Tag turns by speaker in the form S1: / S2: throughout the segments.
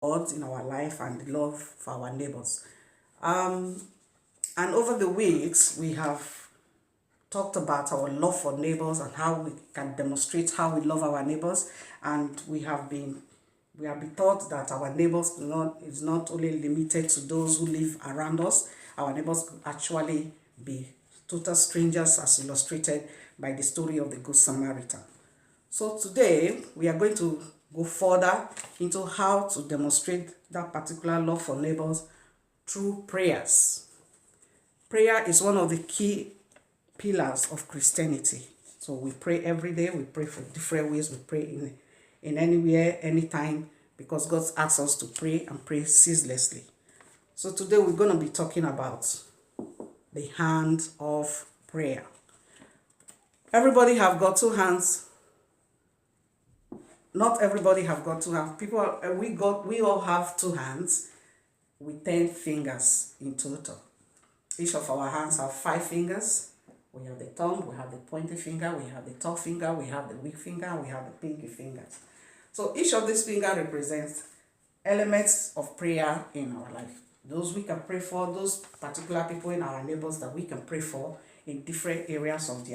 S1: God in our life and the love for our neighbors. Um, and over the weeks, we have talked about our love for neighbors and how we can demonstrate how we love our neighbors. And we have been taught that our neighbors is not only limited to those who live around us. Our neighbors could actually be total strangers, as illustrated by the story of the Good Samaritan. So today we are going to go further into how to demonstrate that particular love for neighbors through prayers. Prayer is one of the key pillars of Christianity. So we pray every day, we pray for different ways, we pray in anywhere, anytime, because God asks us to pray and pray ceaselessly. So today we're going to be talking about the hand of prayer. Everybody have got two hands. Not everybody have got two hands. We all have two hands with 10 fingers in total. Each of our hands have 5 fingers. We have the thumb, we have the pointy finger, we have the top finger, we have the weak finger, and we have the pinky fingers. So each of these fingers represents elements of prayer in our life. Those we can pray for, those particular people in our neighbors that we can pray for in different areas of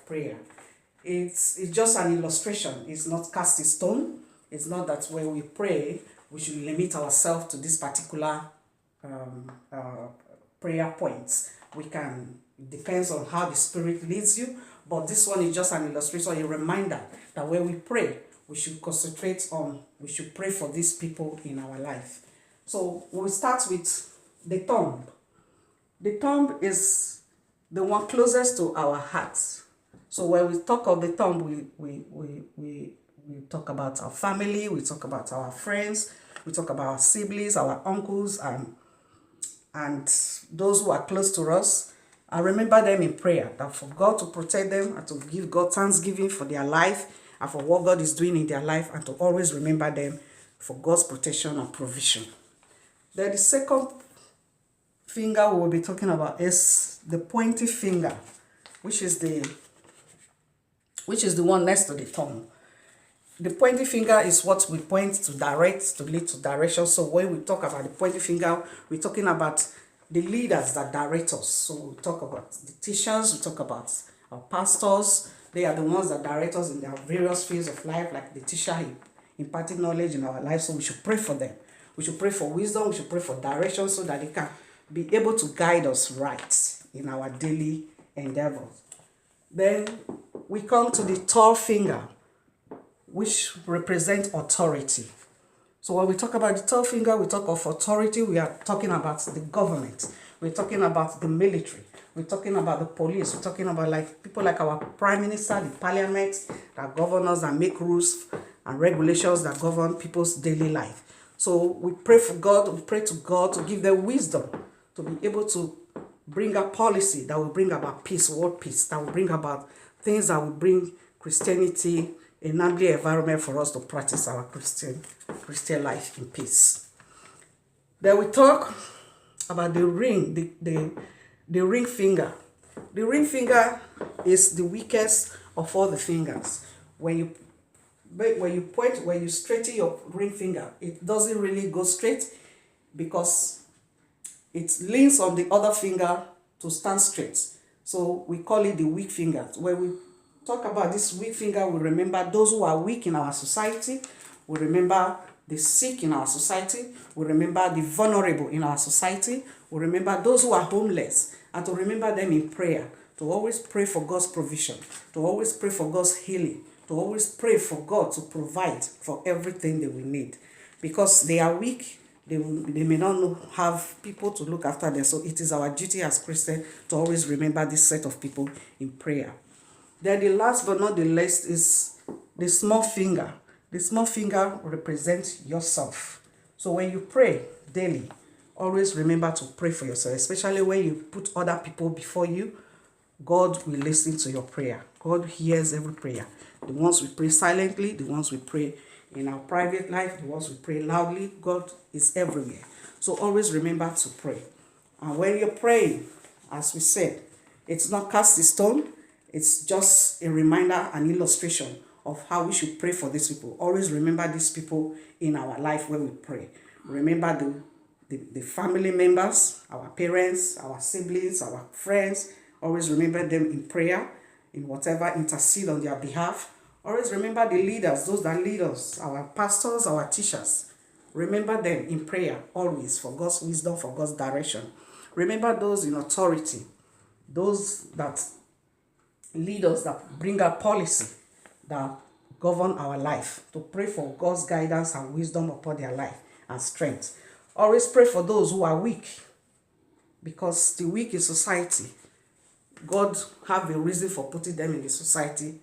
S1: prayer. It's just an illustration. It's not cast in stone. It's not that when we pray, we should limit ourselves to this particular prayer points. It depends on how the Spirit leads you, but this one is just an illustration, a reminder that when we pray, we should we should pray for these people in our life. So we'll start with the thumb. The thumb is the one closest to our hearts. So when we talk of the thumb, we talk about our family, we talk about our friends, we talk about our siblings, our uncles, and those who are close to us. I remember them in prayer, that for God to protect them and to give God thanksgiving for their life and for what God is doing in their life, and to always remember them for God's protection and provision. Then the second finger we will be talking about is the pointy finger, which is the one next to the thumb. The pointy finger is what we point to direct, to lead to direction. So when we talk about the pointy finger, we're talking about the leaders that direct us. So we talk about the teachers, we talk about our pastors. They are the ones that direct us in their various fields of life, like the teacher imparting knowledge in our life. So we should pray for them. We should pray for wisdom, we should pray for direction, so that they can be able to guide us right in our daily endeavors. Then we come to the third finger, which represents authority. So when we talk about the third finger, we talk of authority. We are talking about the government. We're talking about the military. We're talking about the police. We're talking about people like our prime minister, the parliament, that govern us and make rules and regulations that govern people's daily life. So we pray for God. We pray to God to give them wisdom to be able to bring a policy that will bring about peace, world peace, that will bring about things that will bring Christianity, a neighborly environment for us to practice our Christian life in peace. Then we talk about the ring, the ring finger. The ring finger is the weakest of all the fingers. When you straighten your ring finger, it doesn't really go straight, because it leans on the other finger to stand straight. So we call it the weak finger. When we talk about this weak finger, we remember those who are weak in our society. We remember the sick in our society. We remember the vulnerable in our society. We remember those who are homeless, and to remember them in prayer, to always pray for God's provision, to always pray for God's healing, to always pray for God to provide for everything that we need. Because they are weak, they may not have people to look after them. So it is our duty as Christians to always remember this set of people in prayer. Then the last but not the least is the small finger. The small finger represents yourself. So when you pray daily, always remember to pray for yourself, especially when you put other people before you. God will listen to your prayer. God hears every prayer. The ones we pray silently, the ones we pray in our private life, the ones we pray loudly, God is everywhere. So always remember to pray. And when you're praying, as we said, it's not cast in stone. It's just a reminder, an illustration of how we should pray for these people. Always remember these people in our life when we pray. Remember the family members, our parents, our siblings, our friends. Always remember them in prayer, in whatever, intercede on their behalf. Always remember the leaders, those that lead us, our pastors, our teachers. Remember them in prayer, always, for God's wisdom, for God's direction. Remember those in authority, those that lead us, that bring our policy, that govern our life, to pray for God's guidance and wisdom upon their life and strength. Always pray for those who are weak, because the weak in society, God have a reason for putting them in the society